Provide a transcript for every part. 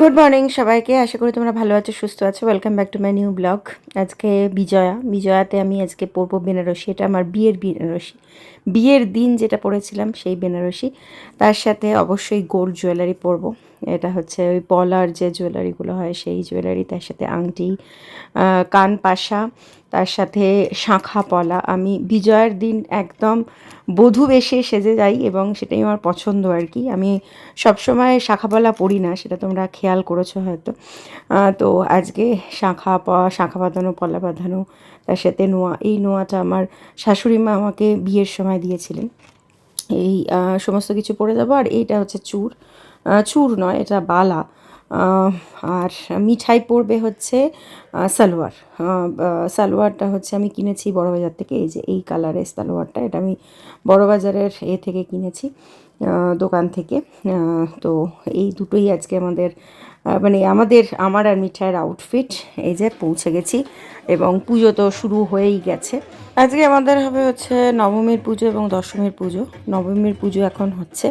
Good morning সবাইকে, আশা করি তোমরা ভালো আছো, সুস্থ আছো। Welcome back to my new blog. আজকে বিজয়াতে আমি আজকে পরবো বেনারসি। এটা আমার বিয়ের বেনারসি, বিয়ের দিন যেটা পরেছিলাম সেই বেনারসি। তার সাথে অবশ্যই গোল্ড জুয়েলারি পরবো। এটা হচ্ছে ওই পলার যে জুয়েলারিগুলো হয় সেই জুয়েলারি, তার সাথে আংটি, কান পাশা, তার সাথে শাঁখা পলা। আমি বিজয়ার দিন একদম বধূ বেশে সেজে যাই এবং সেটাই আমার পছন্দ আর কি। আমি সবসময় শাঁখা পলা পরি না, সেটা তোমরা খেয়াল করেছো হয়তো। তো আজকে শাঁখা বাঁধানো, পলা বাঁধানো, তার সাথে নোয়া। এই নোয়াটা আমার শাশুড়ি মা আমাকে বিয়ের সময় দিয়েছিলেন। এই সমস্ত কিছু পরে যাবো। আর এইটা হচ্ছে চূড়, চূড় নয়, এটা বালা। আর মিঠাই পড়বে হচ্ছে সালোয়ার। সালোয়ারটা হচ্ছে আমি কিনেছি বড়বাজার থেকে। এই যে এই কালারের সালোয়ারটা, এটা আমি বড়বাজারের থেকে কিনেছি, দোকান থেকে। তো এই দুটোই আজকে মানে আমার আর মিঠাইয়ের আউটফিট। এই যে পৌঁছে গেছি এবং পুজো তো শুরু হয়েই গেছে। আজকে আমাদের হবে হচ্ছে নবমীর পুজো এবং দশমীর পুজো। নবমীর পুজো এখন হচ্ছে,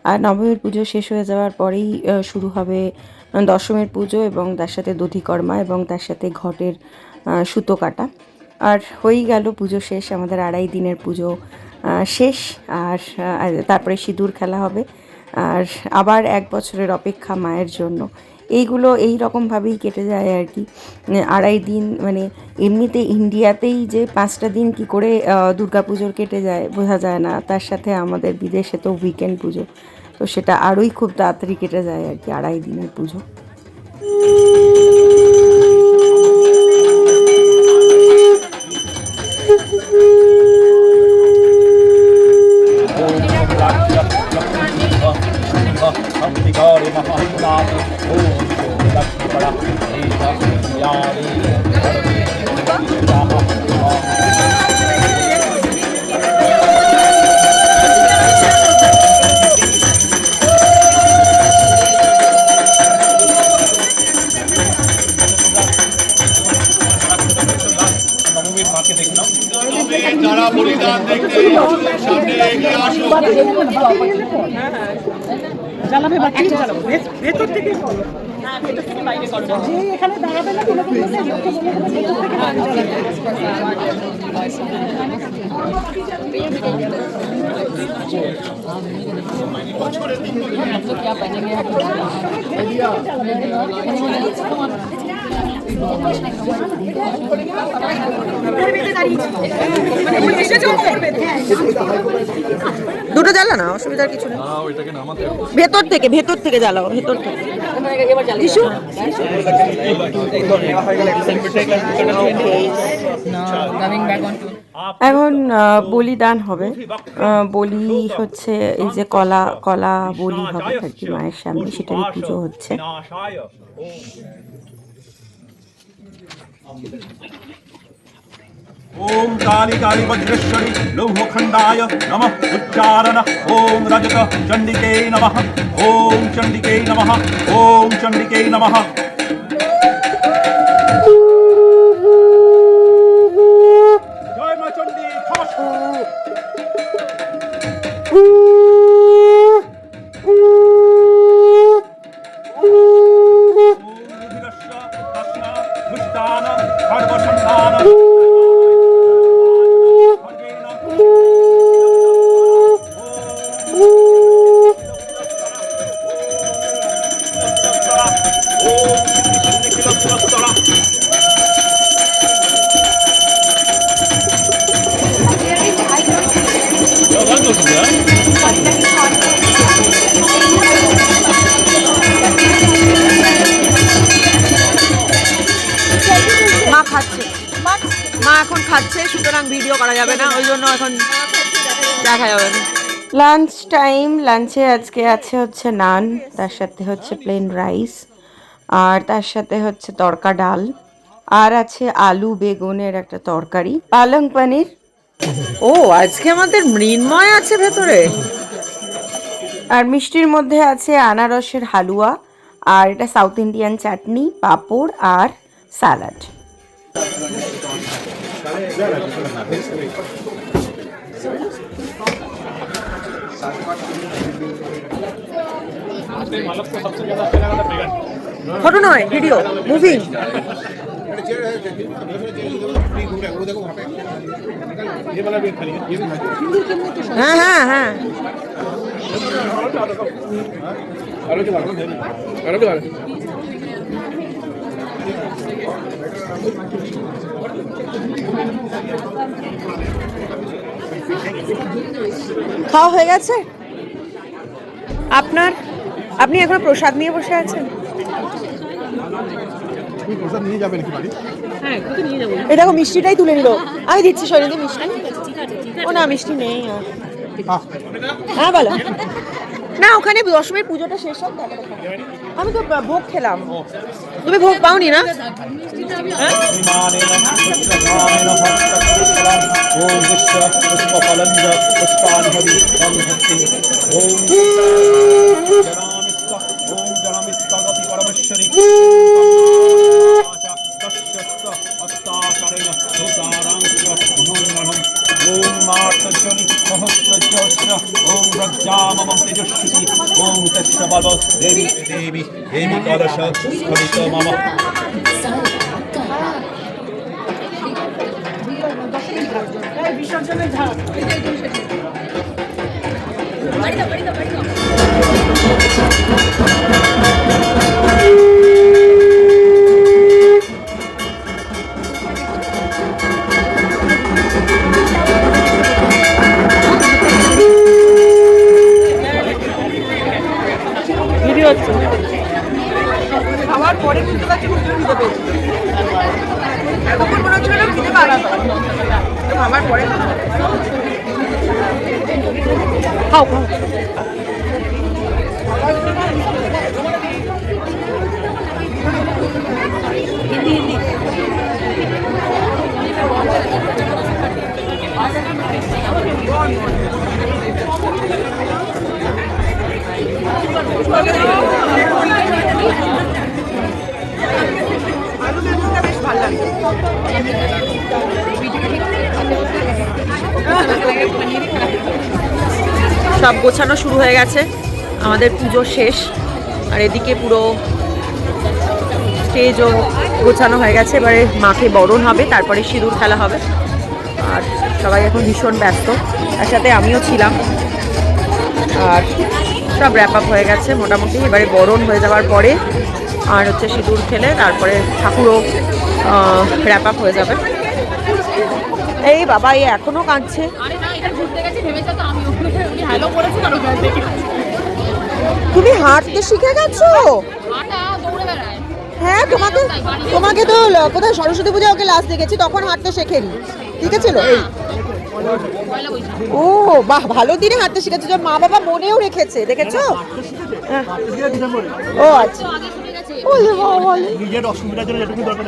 আর নবমীর পুজো শেষ হয়ে যাওয়ার পরেই শুরু হবে দশমীর পুজো, এবং তার সাথে দধিকর্মা, এবং তার সাথে ঘটের সুতো কাটা। আর হয়েই গেল পুজো শেষ, আমাদের 2.5 দিনের পুজো শেষ। আর তারপরে সিঁদুর খেলা হবে, আর আবার 1 বছরের অপেক্ষা মায়ের জন্য। এইগুলো এই রকমভাবেই কেটে যায় আর কি। 2.5 দিন, মানে এমনিতে ইন্ডিয়াতেই যে 5টা দিন কি করে দুর্গাপুজোর কেটে যায় বোঝা যায় না। তার সাথে আমাদের বিদেশে তো উইকেন্ড পুজো, তো সেটা আরোই খুব তাড়াতাড়ি কেটে যায় আর কি 2.5 দিনের পুজো। যারা বলিদান দেখতে সামনে এগিয়ে আসুন। জ্বালাবে বা কি জ্বালাবো? ভেতর থেকে করো। না, ভেতর থেকে বাইরে করো। যে এখানে দাঁড়াবে না কোনো কিছু ভেতর থেকে বাইরে দুটো জ্বালা না, অসুবিধার কিছু নেই। ভেতর থেকে জ্বালাও, ভেতর থেকে। এখন বলিদান হবে। বলি হচ্ছে এই যে কলা কলা বলি হবে আর কি মায়ের সামনে, সেটারই পুজো হচ্ছে। ओम काली काली वज्रेश्वरी लौहखंडाय नमः उच्चारण ओम रजत चंडिके नमः ओम चंडिके नमः ओम चंडिके नमः। जय मां चंडी खास মা এখন খাচ্ছে, সুতরাং ভিডিও করা যাবে না, ওই জন্য এখন দেখা যাবে না। Lunch time. লাঞ্চে আজকে আছে হচ্ছে নান, তার সাথে হচ্ছে প্লেন রাইস, আর তার সাথে হচ্ছে তড়কা ডাল, আর আছে আলু বেগুনের একটা তরকারি, পালং পনির। ও আজকে আমাদের মৃন্ময় আছে ভেতরে। আর মিষ্টির মধ্যে আছে আনারসের হালুয়া, আর এটা সাউথ ইন্ডিয়ান চাটনি, পাঁপড় আর স্যালাড। सबसे ज्यादा अच्छा लगा था ফটো নয়, ভিডিও, মুভি। হ্যাঁ হ্যাঁ হ্যাঁ, খাওয়া হয়ে গেছে আপনার? আপনি এখন প্রসাদ নিয়ে বসে আছেন? প্রসাদ নিয়ে যাবেন কি বাড়ি? এই দেখো মিষ্টিটাই তুলে নিল, আমি দিচ্ছি শরীরে মিষ্টি। ও না, মিষ্টি নেই আর। হ্যাঁ বলো না, ওখানে দশমীর পুজোটা শেষ হোক তারপরে খাবো। আমি তো ভোগ খেলাম, তুমি ভোগ পাওনি না? হ্যাঁ? ओम विश्व पुष्पफलंज पुष्पान्हरि संहति ओम जनामिस्त ओम जनमिस्तगति परमेश्वरी तस्यस्त अस्ताकरेण भूतारांश्च मनोन्मनम् ओम मार्तजनि सहस्रजस्य ओम रज्जाममं तेजस्विति ओम तस्य बल देवी देवी देवी कलश स्फलित मम ভিডিও হচ্ছে। খাওয়ার পরে কিন্তু খিদে পেয়েছে, এতক্ষণ মনে হচ্ছিল না খিদে পাওয়া খাবার পরে। খাও খাও। বেশ ভালো লাগে। সব গোছানো শুরু হয়ে গেছে, আমাদের পুজো শেষ। আর এদিকে পুরো স্টেজও গোছানো হয়ে গেছে। এবারে মাকে বরণ হবে, তারপরে সিঁদুর খেলা হবে। আর সবাই এখন ভীষণ ব্যস্ত, তার সাথে আমিও ছিলাম। আর সব র্যাপ আপ হয়ে গেছে মোটামুটি। এবারে বরণ হয়ে যাওয়ার পরে আর হচ্ছে সিঁদুর খেলে তারপরে ঠাকুরও র্যাপ আপ হয়ে যাবে। এই বাবা, এই এখনো কাঁদছে। তুমি হাঁটতে শিখে গেছো? হ্যাঁ, তোমাকে তো কোথায় সরস্বতী পূজা ওকে লাস্ট দেখেছি, তখন হাঁটতে শেখেনি, ঠিক আছে? ও বাহ, ভালো দিনে হাঁটতে শিখেছে, মা বাবা মনেও রেখেছে, দেখেছো? ও আচ্ছা, নিজের অসুবিধার জন্য যেটুকু দরকার।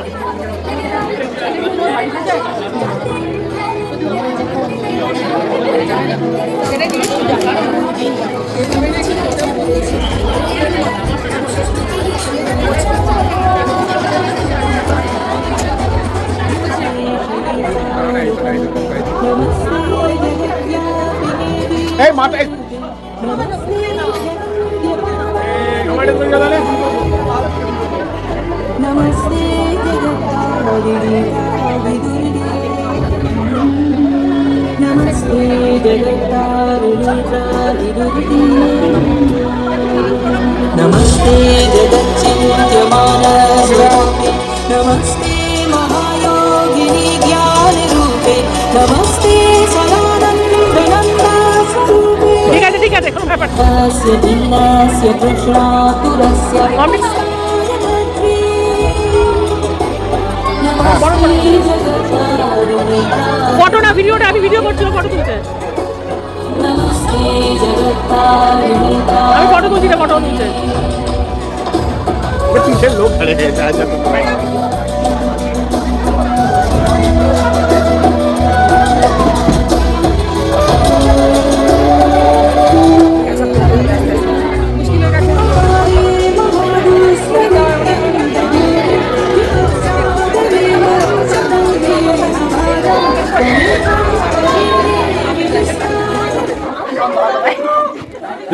এই মাটা नमस्ते नमस्ते नमस्ते जगच्चिन्त्यमानस्वामी नमस्ते महायोगिनी ज्ञानरूपे नमस्ते सदानन्दनन्दा स्वरूपे ঠিক আছে কোনো ব্যাপার না। दिन्नस्य कृष्णातुरस्य ফটো না ভিডিওটা, আমি ভিডিও করছিলাম, ফটো তুলছে। আমি ফটো তুলছি না, ফটো তুলছে। पीछे लोग खड़े हैं ऐसा तो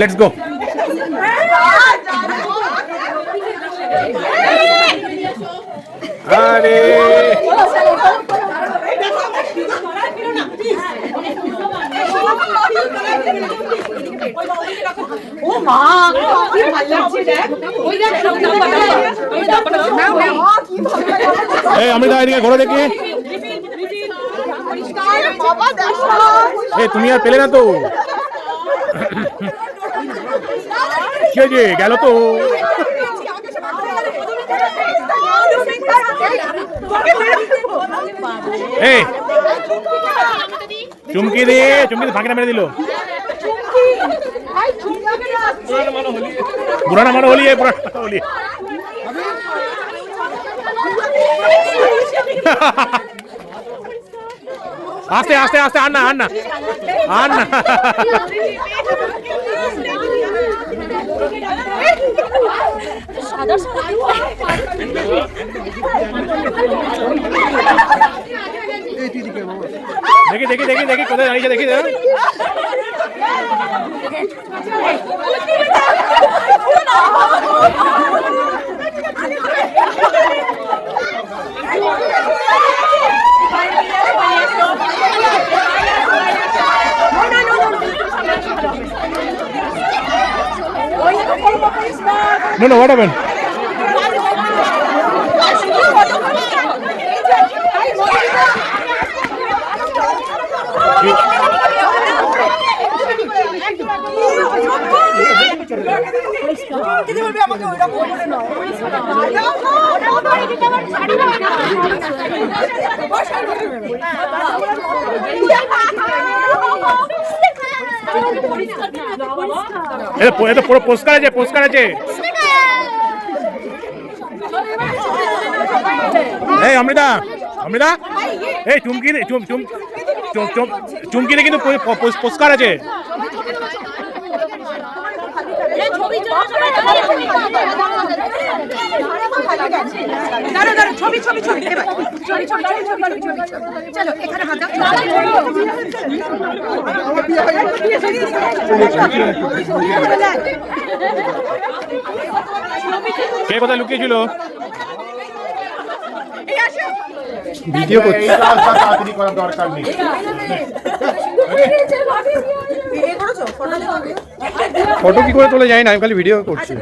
लेट्स गो। আরে এই আমি এদিকে ঘোরা দেখি। তুমি আর পেলে না তো, গেল তো। এই চুমকি ফাঁকিটা মেরে দিল। পুরানা মানো হলি, পুরানা হলি। আস্তে আস্তে আস্তে, আন না আন না আন না। দেখি দেখি দেখি দেখি কোথায় দাঁড়িয়েছে দেখি। No, no, what happened? এটা পুরো পোস্টকার আছে, পোস্টকার আছে। এই অমৃতা, অমৃতা, এই চুমকি চুমকিতে কিন্তু পোস্টকার আছে। ছবি ছবি ছবি এবার ছবি ছবি ছবি চলো এখানে হাত দাও। কে কোথায় লুকিয়েছিল? ভিডিও করছি, তাড়াতাড়ি করার দরকার নেই। ফটো কি করে তোলা যায় না, আমি খালি ভিডিও করছি।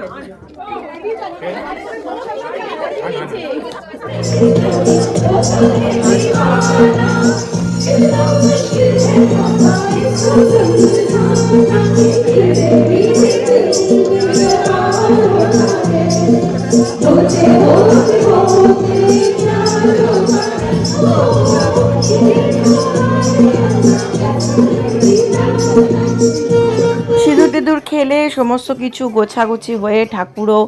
সিঁদুর টিঁদুর খেলে সমস্ত কিছু গোছাগুছি হয়ে ঠাকুরও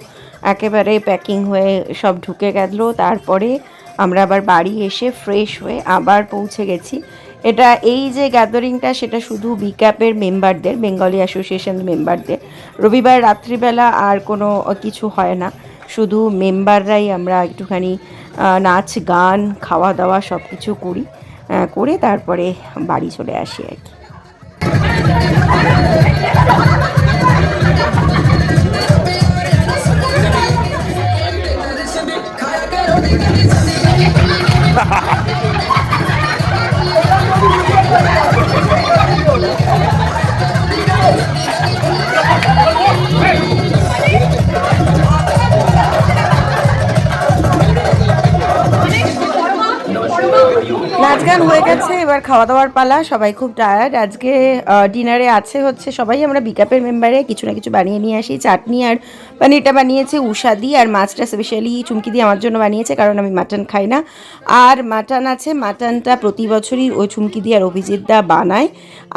একেবারে প্যাকিং হয়ে সব ঢুকে গেল। তারপরে আমরা আবার বাড়ি এসে ফ্রেশ হয়ে আবার পৌঁছে গেছি। এটা এই যে গ্যাদারিংটা সেটা শুধু বিক্যাপের মেম্বারদের, বেঙ্গলি অ্যাসোসিয়েশন মেম্বারদের। রবিবার রাত্রিবেলা আর কোনো কিছু হয় না, শুধু মেম্বাররাই আমরা একটুখানি নাচ গান খাওয়া দাওয়া সব কিছু করি, করে তারপরে বাড়ি চলে আসি আর কি। নাচ গান হয়ে গেছে, এবার খাওয়া দাওয়ার পালা। সবাই খুব টায়ার্ড। আজকে ডিনারে আছে হচ্ছে সবাই আমরা বিকাপের মেম্বারে কিছু না কিছু বানিয়ে নিয়ে আসি। চাটনি আর পনিরটা বানিয়েছে উষাদি, আর মাছটা স্পেশালি চুমকি দিয়ে আমার জন্য বানিয়েছে, কারণ আমি মাটন খাই না। আর মাটন আছে, মাটনটা প্রতি বছরই ওই চুমকি দিয়ে আর অভিজিৎ দা বানায়।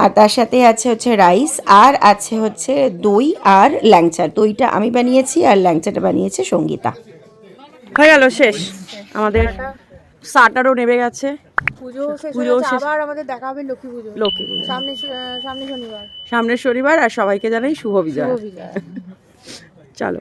আর তার সাথে আছে হচ্ছে রাইস, আর আছে হচ্ছে দই আর ল্যাংচা। দইটা আমি বানিয়েছি আর ল্যাংচাটা বানিয়েছে সঙ্গীতা। হয়ে গেল, শেষ আমাদের। স্টার্টারও নেমে গেছে। পুজো শেষ পুজো হয়েছে, শেষ। আবার আমাদের দেখা হবে লক্ষ্মী পুজো। লক্ষ্মী পুজো সামনে শনিবার। সামনের শনিবার, আর সবাইকে জানাই শুভ বিজয়। শুভ বিজয়। চলো।